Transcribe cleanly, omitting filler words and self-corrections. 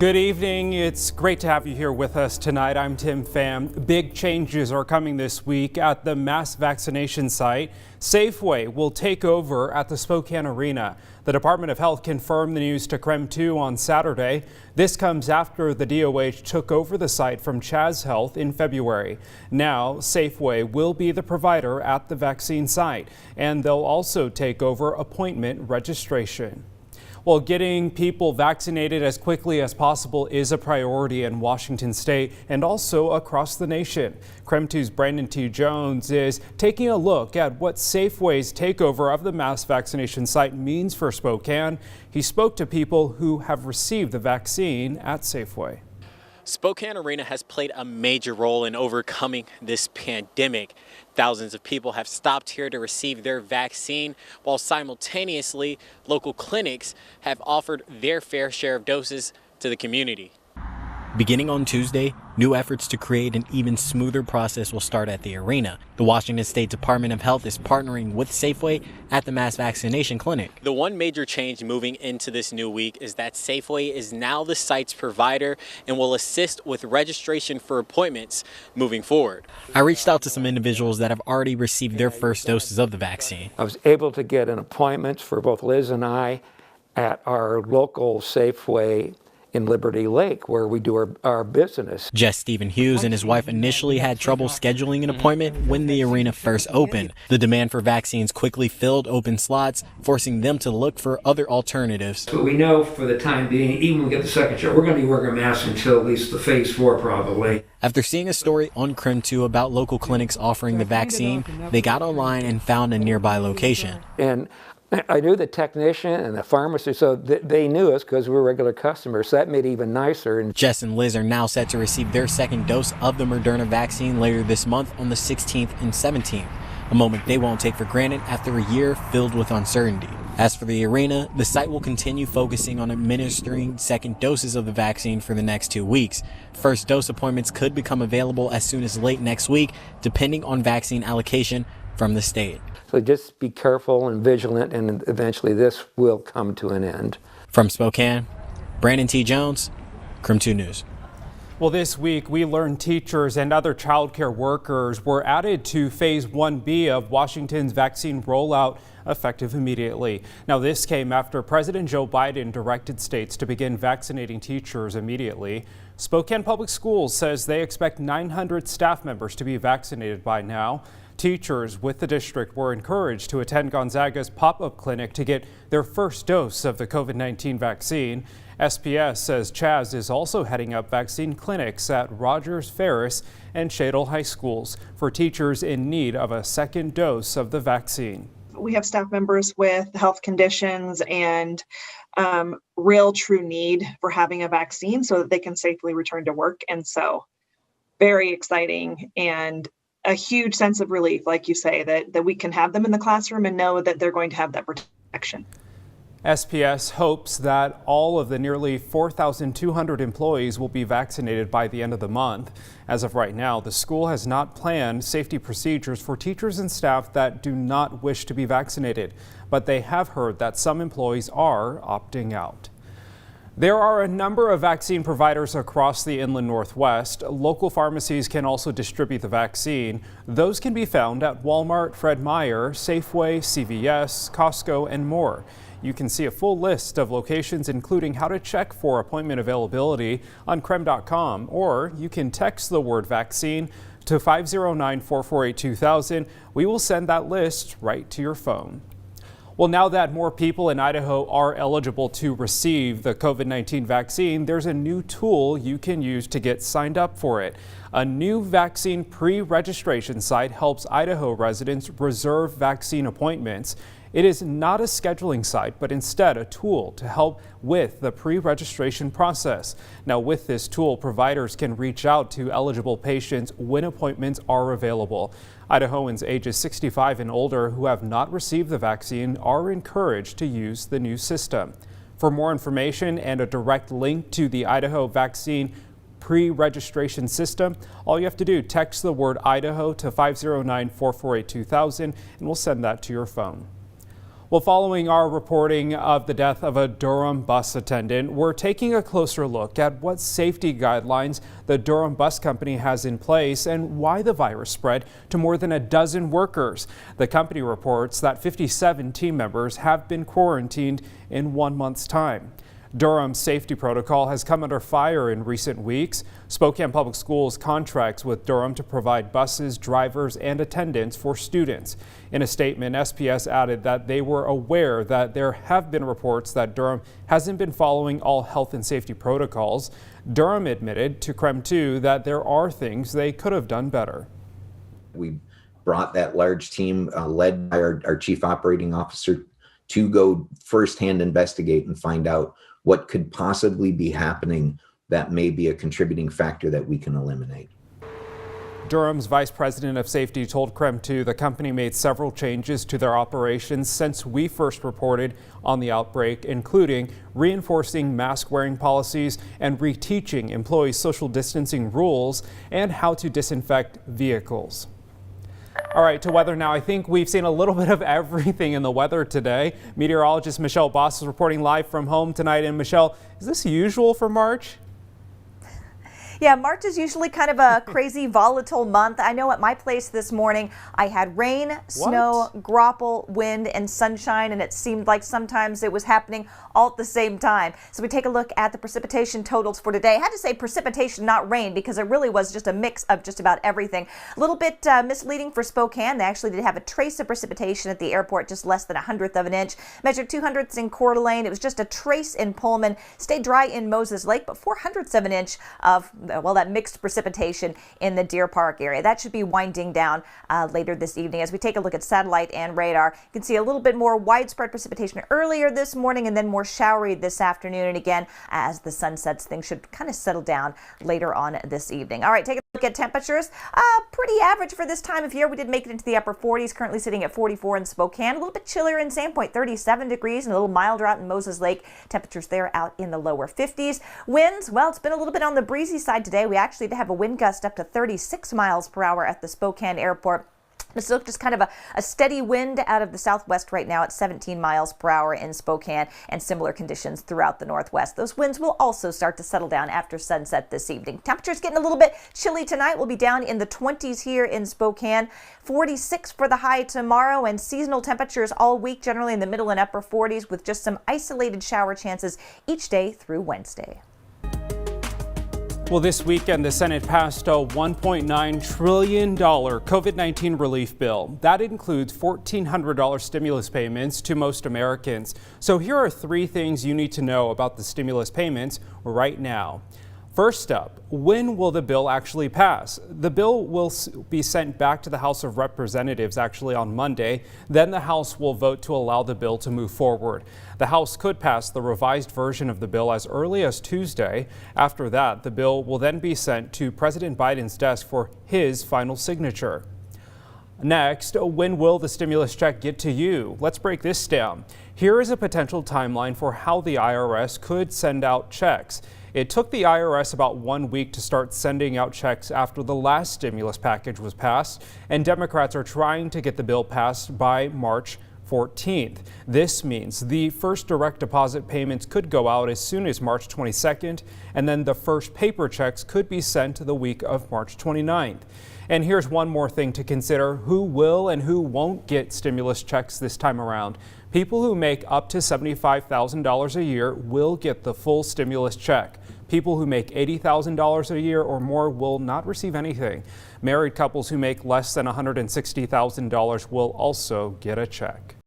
Good evening. It's great to have you here with us tonight. I'm Tim Pham. Big changes are coming this week at the mass vaccination site. Safeway will take over at the Spokane Arena. The Department of Health confirmed the news to KREM 2 on Saturday. This comes after the DOH took over the site from Chaz Health in February. Now, Safeway will be the provider at the vaccine site, and they'll also take over appointment registration. Well, getting people vaccinated as quickly as possible is a priority in Washington state and also across the nation. KREM 2's Brandon T. Jones is taking a look at what Safeway's takeover of the mass vaccination site means for Spokane. He spoke to people who have received the vaccine at Safeway. Spokane Arena has played a major role in overcoming this pandemic. Thousands of people have stopped here to receive their vaccine, while simultaneously local clinics have offered their fair share of doses to the community. Beginning on Tuesday, new efforts to create an even smoother process will start at the arena. The Washington State Department of Health is partnering with Safeway at the mass vaccination clinic. The one major change moving into this new week is that Safeway is now the site's provider and will assist with registration for appointments moving forward. I reached out to some individuals that have already received their first doses of the vaccine. I was able to get an appointment for both Liz and I at our local Safeway in Liberty Lake, where we do our business. Jess Stephen Hughes and his wife initially had trouble scheduling an appointment when the arena first opened. The demand for vaccines quickly filled open slots, forcing them to look for other alternatives. But we know for the time being, even when we get the second shot, we're going to be wearing a mask until at least the phase 4 probably. After seeing a story on KREM 2 about local clinics offering the vaccine, they got online and found a nearby location. And I knew the technician and the pharmacist, so they knew us because we were regular customers, so that made it even nicer. And Jess and Liz are now set to receive their second dose of the Moderna vaccine later this month on the 16th and 17th, a moment they won't take for granted after a year filled with uncertainty. As for the arena, the site will continue focusing on administering second doses of the vaccine for the next 2 weeks. First dose appointments could become available as soon as late next week, depending on vaccine allocation from the state. So just be careful and vigilant, and eventually this will come to an end. From Spokane, Brandon T. Jones, KREM 2 News. Well, this week we learned teachers and other child care workers were added to Phase 1B of Washington's vaccine rollout, effective immediately. Now, this came after President Joe Biden directed states to begin vaccinating teachers immediately. Spokane Public Schools says they expect 900 staff members to be vaccinated by now. Teachers with the district were encouraged to attend Gonzaga's pop-up clinic to get their first dose of the COVID-19 vaccine. SPS says Chaz is also heading up vaccine clinics at Rogers Ferris and Shadle High Schools for teachers in need of a second dose of the vaccine. We have staff members with health conditions and real true need for having a vaccine so that they can safely return to work. And so very exciting and a huge sense of relief, like you say, that we can have them in the classroom and know that they're going to have that protection. SPS hopes that all of the nearly 4,200 employees will be vaccinated by the end of the month. As of right now, the school has not planned safety procedures for teachers and staff that do not wish to be vaccinated, but they have heard that some employees are opting out. There are a number of vaccine providers across the inland Northwest. Local pharmacies can also distribute the vaccine. Those can be found at Walmart, Fred Meyer, Safeway, CVS, Costco, and more. You can see a full list of locations, including how to check for appointment availability on KREM.com, or you can text the word vaccine to 509-448-2000. We will send that list right to your phone. Well, now that more people in Idaho are eligible to receive the COVID-19 vaccine, there's a new tool you can use to get signed up for it. A new vaccine pre-registration site helps Idaho residents reserve vaccine appointments. It is not a scheduling site, but instead a tool to help with the pre-registration process. Now, with this tool, providers can reach out to eligible patients when appointments are available. Idahoans ages 65 and older who have not received the vaccine are encouraged to use the new system. For more information and a direct link to the Idaho vaccine pre-registration system, all you have to do, text the word Idaho to 509-448-2000, and we'll send that to your phone. Well, following our reporting of the death of a Durham bus attendant, we're taking a closer look at what safety guidelines the Durham bus company has in place and why the virus spread to more than a dozen workers. The company reports that 57 team members have been quarantined in 1 month's time. Durham's safety protocol has come under fire in recent weeks. Spokane Public Schools contracts with Durham to provide buses, drivers, and attendants for students. In a statement, SPS added that they were aware that there have been reports that Durham hasn't been following all health and safety protocols. Durham admitted to KREM 2 that there are things they could have done better. We brought that large team led by our chief operating officer to go firsthand investigate and find out what could possibly be happening that may be a contributing factor that we can eliminate. Durham's vice president of safety told KREM 2 the company made several changes to their operations since we first reported on the outbreak, including reinforcing mask wearing policies and reteaching employees social distancing rules and how to disinfect vehicles. All right, to weather now. I think we've seen a little bit of everything in the weather today. Meteorologist Michelle Boss is reporting live from home tonight. And Michelle, is this usual for March? Yeah, March is usually kind of a crazy, volatile month. I know at my place this morning, I had rain, snow, grapple, wind, and sunshine, and it seemed like sometimes it was happening all at the same time. So we take a look at the precipitation totals for today. I had to say precipitation, not rain, because it really was just a mix of just about everything. A little bit misleading for Spokane. They actually did have a trace of precipitation at the airport, just less than 1/100 of an inch. Measured 200ths in Coeur d'Alene. It was just a trace in Pullman. Stayed dry in Moses Lake, but 400ths of an inch of that mixed precipitation in the Deer Park area. That should be winding down later this evening. As we take a look at satellite and radar, you can see a little bit more widespread precipitation earlier this morning and then more showery this afternoon. And again, as the sun sets, things should kind of settle down later on this evening. All right, take a look at temperatures. Pretty average for this time of year. We did make it into the upper 40s, currently sitting at 44 in Spokane. A little bit chillier in Sandpoint, 37 degrees, and a little milder out in Moses Lake. Temperatures there out in the lower 50s. Winds, well, it's been a little bit on the breezy side today. We actually did have a wind gust up to 36 miles per hour at the Spokane airport. It's just kind of a steady wind out of the southwest right now at 17 miles per hour in Spokane, and similar conditions throughout the northwest. Those winds will also start to settle down after sunset this evening. Temperatures getting a little bit chilly tonight. We'll be down in the 20s here in Spokane. 46 for the high tomorrow, and seasonal temperatures all week, generally in the middle and upper 40s, with just some isolated shower chances each day through Wednesday. Well, this weekend, the Senate passed a $1.9 trillion COVID-19 relief bill. That includes $1,400 stimulus payments to most Americans. So here are 3 things you need to know about the stimulus payments right now. First up, when will the bill actually pass? The bill will be sent back to the House of Representatives actually on Monday. Then the House will vote to allow the bill to move forward. The House could pass the revised version of the bill as early as Tuesday. After that, the bill will then be sent to President Biden's desk for his final signature. Next, when will the stimulus check get to you? Let's break this down. Here is a potential timeline for how the IRS could send out checks. It took the IRS about 1 week to start sending out checks after the last stimulus package was passed, and Democrats are trying to get the bill passed by March 14th. This means the first direct deposit payments could go out as soon as March 22nd, and then the first paper checks could be sent the week of March 29th. And here's one more thing to consider: who will and who won't get stimulus checks this time around. People who make up to $75,000 a year will get the full stimulus check. People who make $80,000 a year or more will not receive anything. Married couples who make less than $160,000 will also get a check.